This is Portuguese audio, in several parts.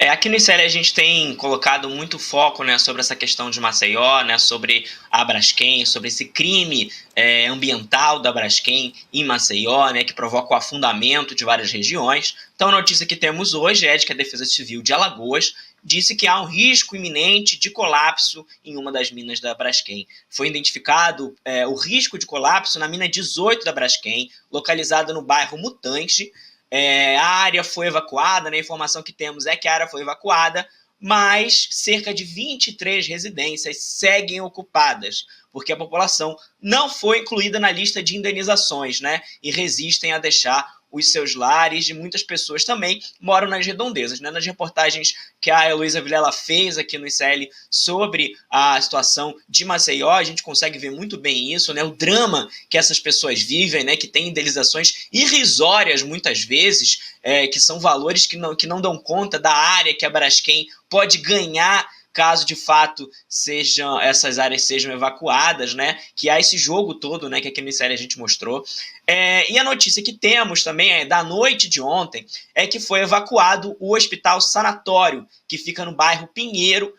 Aqui no ICL a gente tem colocado muito foco, né, sobre essa questão de Maceió, né, sobre a Braskem, sobre esse crime ambiental da Braskem em Maceió, né, que provoca o afundamento de várias regiões. Então a notícia que temos hoje é de que a Defesa Civil de Alagoas disse que há um risco iminente de colapso em uma das minas da Braskem. Foi identificado o risco de colapso na mina 18 da Braskem, localizada no bairro Mutange. A área foi evacuada, né? A informação que temos é que a área foi evacuada, mas cerca de 23 residências seguem ocupadas, porque a população não foi incluída na lista de indenizações, né? E resistem a deixar os seus lares, e muitas pessoas também moram nas redondezas, né? Nas reportagens que a Heloísa Vilela fez aqui no ICL sobre a situação de Maceió, a gente consegue ver muito bem isso, né? O drama que essas pessoas vivem, né? Que tem indenizações irrisórias muitas vezes, que são valores que não dão conta da área que a Braskem pode ganhar caso de fato essas áreas sejam evacuadas, né? Que há esse jogo todo, né? Que aqui no série a gente mostrou. E a notícia que temos também da noite de ontem é que foi evacuado o Hospital Sanatório, que fica no bairro Pinheiro,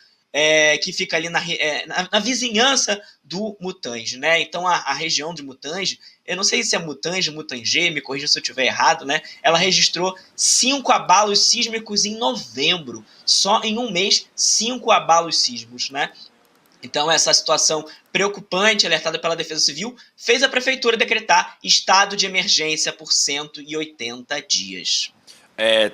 que fica ali na vizinhança do Mutange, né? Então a região de Mutange, eu não sei se é Mutange, Mutangê, me corrija se eu estiver errado, né? Ela registrou 5 abalos sísmicos em novembro. Só em um mês, 5 abalos sísmicos, né? Então, essa situação preocupante, alertada pela Defesa Civil, fez a Prefeitura decretar estado de emergência por 180 dias.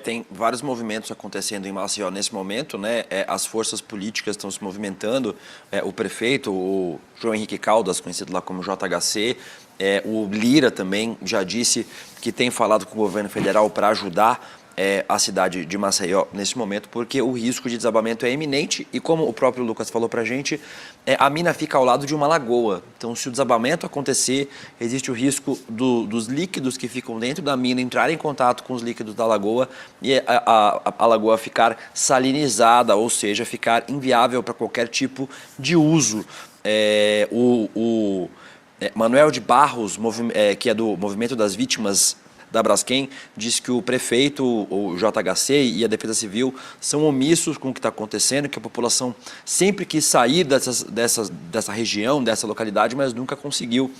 Tem vários movimentos acontecendo em Maceió nesse momento, né? As forças políticas estão se movimentando. O prefeito, o João Henrique Caldas, conhecido lá como JHC, o Lira também já disse que tem falado com o governo federal para ajudar a cidade de Maceió nesse momento, porque o risco de desabamento é iminente e, como o próprio Lucas falou para a gente, a mina fica ao lado de uma lagoa. Então, se o desabamento acontecer, existe o risco dos líquidos que ficam dentro da mina entrarem em contato com os líquidos da lagoa e a lagoa ficar salinizada, ou seja, ficar inviável para qualquer tipo de uso. Manuel de Barros, que é do Movimento das Vítimas da Braskem, diz que o prefeito, o JHC e a Defesa Civil são omissos com o que está acontecendo, que a população sempre quis sair dessa região, dessa localidade, mas nunca conseguiu.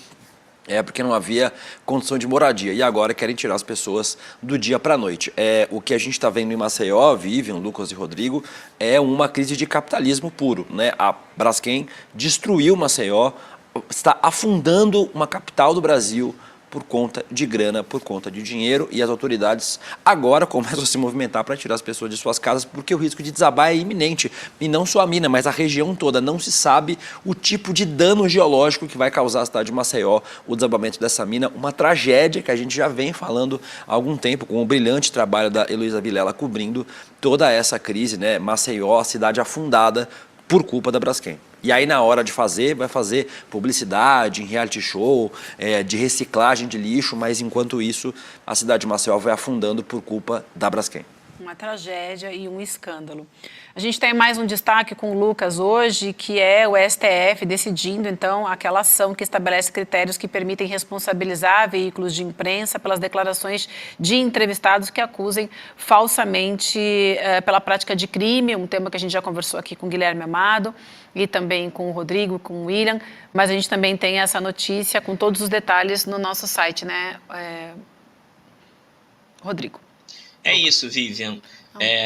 Porque não havia condição de moradia. E agora querem tirar as pessoas do dia para a noite. O que a gente está vendo em Maceió, Vivian, Lucas e Rodrigo, é uma crise de capitalismo puro, né? A Braskem destruiu Maceió, está afundando uma capital do Brasil por conta de grana, por conta de dinheiro, e as autoridades agora começam a se movimentar para tirar as pessoas de suas casas, porque o risco de desabar é iminente. E não só a mina, mas a região toda. Não se sabe o tipo de dano geológico que vai causar a cidade de Maceió, o desabamento dessa mina, uma tragédia que a gente já vem falando há algum tempo, com o brilhante trabalho da Heloísa Vilela cobrindo toda essa crise, né? Maceió, cidade afundada por culpa da Braskem. E aí, na hora de fazer, vai fazer publicidade, em reality show, de reciclagem de lixo, mas enquanto isso, a cidade de Maceió vai afundando por culpa da Braskem. Uma tragédia e um escândalo. A gente tem mais um destaque com o Lucas hoje, que é o STF decidindo, então, aquela ação que estabelece critérios que permitem responsabilizar veículos de imprensa pelas declarações de entrevistados que acusem falsamente pela prática de crime, um tema que a gente já conversou aqui com o Guilherme Amado e também com o Rodrigo, com o William, mas a gente também tem essa notícia com todos os detalhes no nosso site, né, Rodrigo? É isso, Vivian.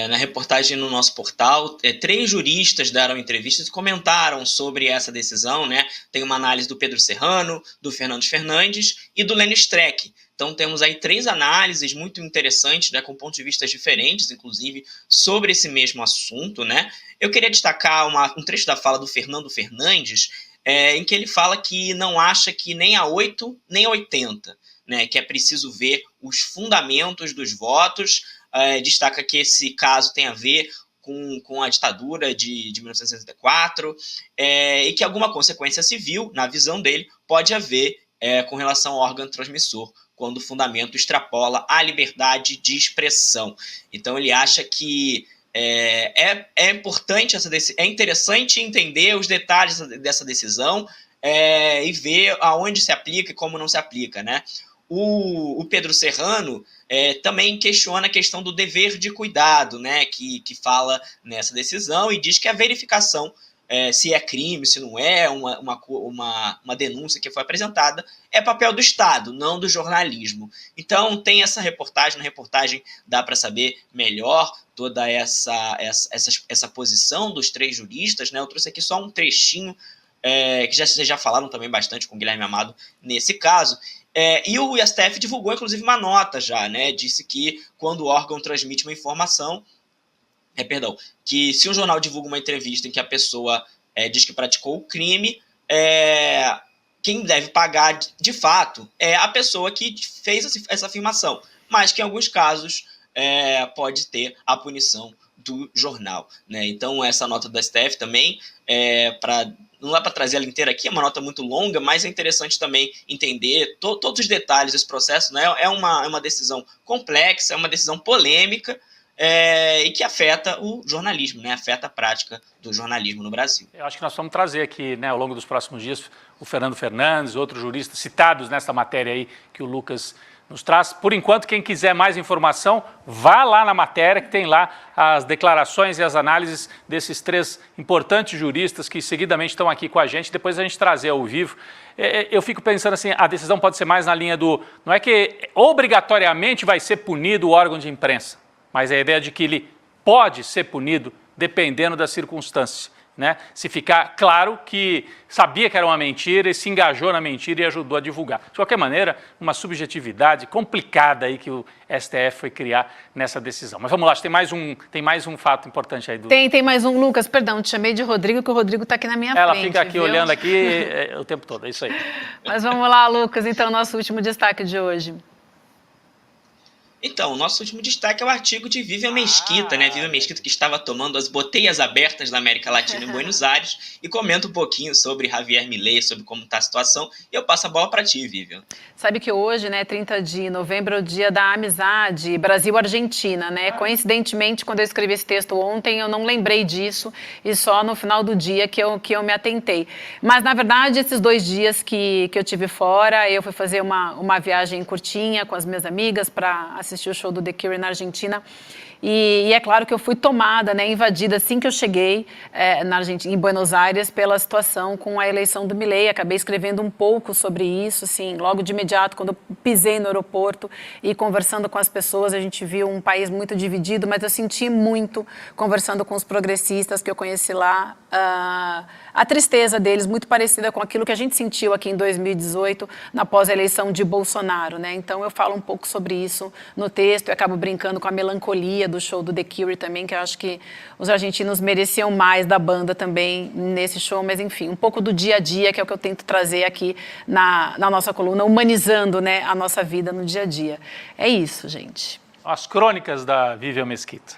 Na reportagem no nosso portal, 3 juristas deram entrevistas e comentaram sobre essa decisão, né? Tem uma análise do Pedro Serrano, do Fernando Fernandes e do Lênin Streck. Então temos aí 3 análises muito interessantes, né, com pontos de vista diferentes, inclusive, sobre esse mesmo assunto, né? Eu queria destacar um trecho da fala do Fernando Fernandes, em que ele fala que não acha que nem a 8 nem a 80, né, que é preciso ver os fundamentos dos votos. Destaca que esse caso tem a ver com a ditadura de 1964, e que alguma consequência civil, na visão dele, pode haver com relação ao órgão transmissor, quando o fundamento extrapola a liberdade de expressão. Então ele acha que é importante, é interessante entender os detalhes dessa decisão, e ver aonde se aplica e como não se aplica, né? O Pedro Serrano também questiona a questão do dever de cuidado, né, que fala nessa decisão e diz que a verificação se é crime, se não é, uma denúncia que foi apresentada, é papel do Estado, não do jornalismo. Então tem essa reportagem, na reportagem dá para saber melhor toda essa posição dos 3 juristas, né? Eu trouxe aqui só um trechinho, que vocês já falaram também bastante com o Guilherme Amado nesse caso. E o STF divulgou, inclusive, uma nota já, né? Disse que quando o órgão transmite uma informação, que se um jornal divulga uma entrevista em que a pessoa diz que praticou o crime, quem deve pagar de fato é a pessoa que fez essa afirmação, mas que em alguns casos pode ter a punição do jornal, né? Então essa nota do STF também, não dá para trazer ela inteira aqui, é uma nota muito longa, mas é interessante também entender todos os detalhes desse processo, né? É uma decisão complexa, é uma decisão polêmica, e que afeta o jornalismo, né? Afeta a prática do jornalismo no Brasil. Eu acho que nós vamos trazer aqui, né, ao longo dos próximos dias, o Fernando Fernandes, outros juristas citados nessa matéria aí que o Lucas nos traz. Por enquanto, quem quiser mais informação, vá lá na matéria, que tem lá as declarações e as análises desses 3 importantes juristas que seguidamente estão aqui com a gente, depois a gente trazer ao vivo. Eu fico pensando assim, a decisão pode ser mais na linha do... Não é que obrigatoriamente vai ser punido o órgão de imprensa, mas a ideia de que ele pode ser punido dependendo das circunstâncias, né? Se ficar claro que sabia que era uma mentira e se engajou na mentira e ajudou a divulgar. De qualquer maneira, uma subjetividade complicada aí que o STF foi criar nessa decisão. Mas vamos lá, tem mais um fato importante aí. Tem mais um, Lucas, perdão, te chamei de Rodrigo, que o Rodrigo está aqui na minha frente. Ela fica aqui viu? olhando aqui o tempo todo, é isso aí. Mas vamos lá, Lucas, então, nosso último destaque de hoje. Então, o nosso último destaque é o artigo de Vivian Mesquita, né? Vivian Mesquita, que estava tomando as boteias abertas da América Latina em Buenos Aires, e comenta um pouquinho sobre Javier Milei, sobre como está a situação. E eu passo a bola para ti, Vivian. Sabe que hoje, né, 30 de novembro, é o dia da amizade Brasil-Argentina, né? Coincidentemente, quando eu escrevi esse texto ontem, eu não lembrei disso, e só no final do dia que eu me atentei. Mas, na verdade, esses 2 dias que eu tive fora, eu fui fazer uma viagem curtinha com as minhas amigas para assistir o show do The Cure na Argentina. E é claro que eu fui tomada, né, invadida assim que eu cheguei na Argentina, em Buenos Aires, pela situação com a eleição do Milei. Acabei escrevendo um pouco sobre isso, assim, logo de imediato, quando eu pisei no aeroporto e conversando com as pessoas, a gente viu um país muito dividido, mas eu senti muito, conversando com os progressistas que eu conheci lá, a tristeza deles, muito parecida com aquilo que a gente sentiu aqui em 2018, na pós-eleição de Bolsonaro, né? Então eu falo um pouco sobre isso no texto e acabo brincando com a melancolia do show do The Cure também, que eu acho que os argentinos mereciam mais da banda também nesse show, mas enfim, um pouco do dia a dia, que é o que eu tento trazer aqui na nossa coluna, humanizando, né, a nossa vida no dia a dia. É isso, gente. As crônicas da Vivian Mesquita.